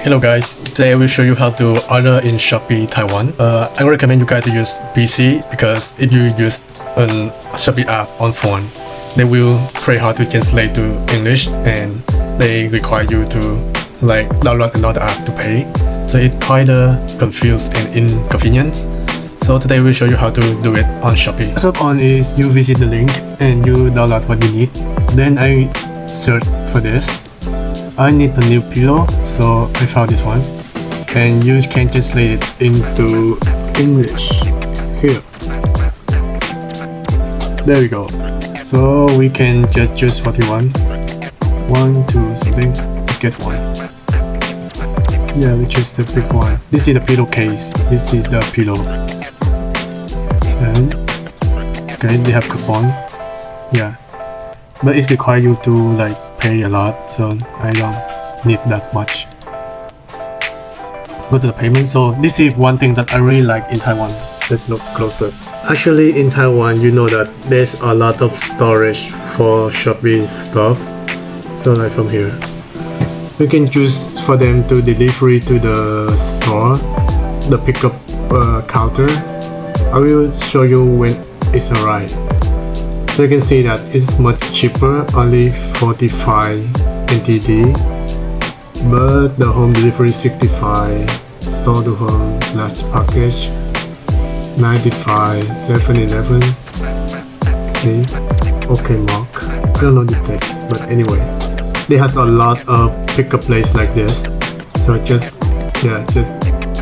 Hello guys, today I will show you how to order in Shopee Taiwan. I recommend you guys to use PC because if you use a Shopee app on phone, they will try hard to translate to English and they require you to download another app to pay. So it's quite confused and inconvenient. So today we'll show you how to do it on Shopee. First up on is you visit the link and you download what you need. Then I search for this. I need a new pillow, so I found this one. And you can translate it into English. Here. There we go. So we can just choose what we want. 1, 2, something. Just get one. Yeah, we choose the big one. This is the pillowcase. This is the pillow. And okay, they have coupon. Yeah. But it's require you to pay a lot, so I don't need that much. Go to the payment. So this is one thing that I really like in Taiwan. Let's look closer. Actually in Taiwan, you know that there's a lot of storage for Shopee stuff. So like from here, you can choose for them to delivery to the store, the pickup counter. I will show you when it's arrived. So you can see that it's much cheaper, only 45 NTD, but the home delivery 65, store to home large package 95, 7-Eleven. See, okay mark. I don't know the text, but anyway, they has a lot of pickup place like this. So just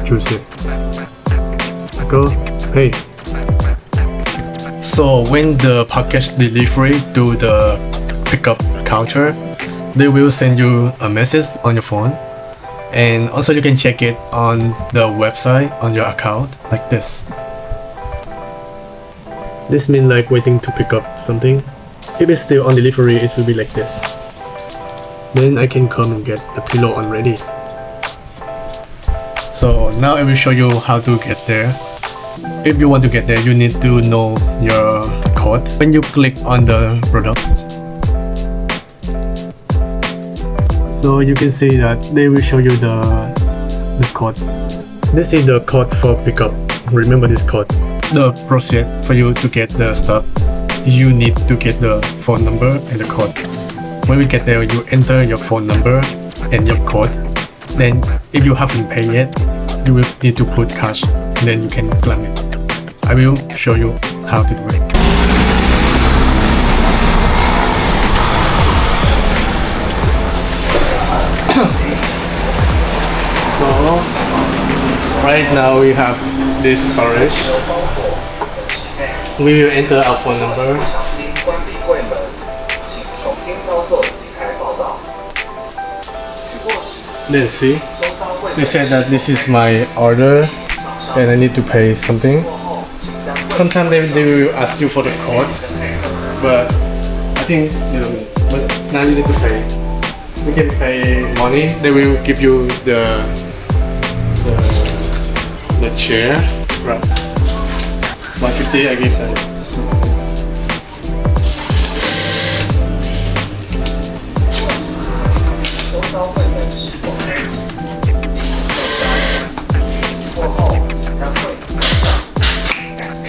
choose it. Go pay. So when the package delivery to the pickup counter, they will send you a message on your phone, and also you can check it on the website on your account like this. This means like waiting to pick up something. If it's still on delivery, it will be like this. Then I can come and get the pillow already. So now I will show you how to get there. If you want to get there, you need to know your code. When you click on the product, so you can see that they will show you the code. This is the code for pickup. Remember this code. The process for you to get the stuff, you need to get the phone number and the code. When we get there, you enter your phone number and your code. Then if you haven't paid yet, you will need to put cash. Then you can claim it. I will show you how to do it. So right now we have this storage. We will enter our phone number. Then see, they said that this is my order and I need to pay something. Sometimes they will ask you for the code, but I think they don't need. But now you need to pay. You can pay money. They will give you the chair. Right. 150 I give that.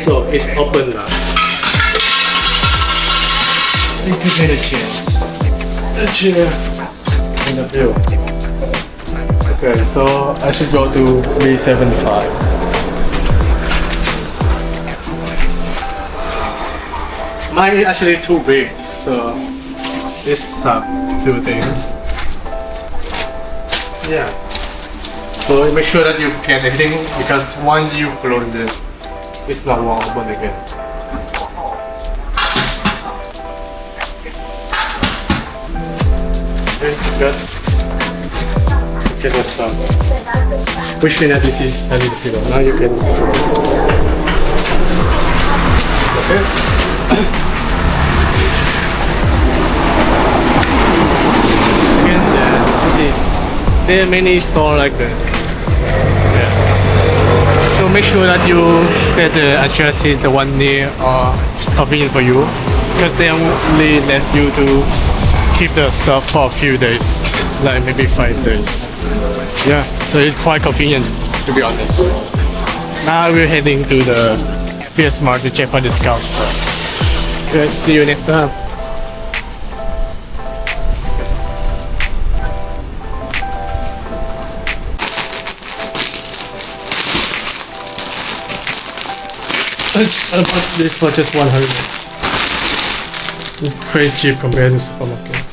So it's open now. You can pay the chair. The chair and the bill. Okay, so I should go to B75. Mine is actually too big, so this have two things. Yeah. So make sure that you get everything because once you close this, it's not going to open again. Okay, good. Okay, let's start. Which one that this is handling the pillow. Now you can control it. That's it. And there are many stores like that. Yeah. So make sure that you set the address is the one near or convenient for you, because they only let you to keep the stuff for a few days, like maybe 5 days. Yeah, so it's quite convenient, to be honest. Now we're heading to the PS Mart to check for discounts. Okay, see you next time. I bought this for just 100. It's pretty cheap compared to supermarket.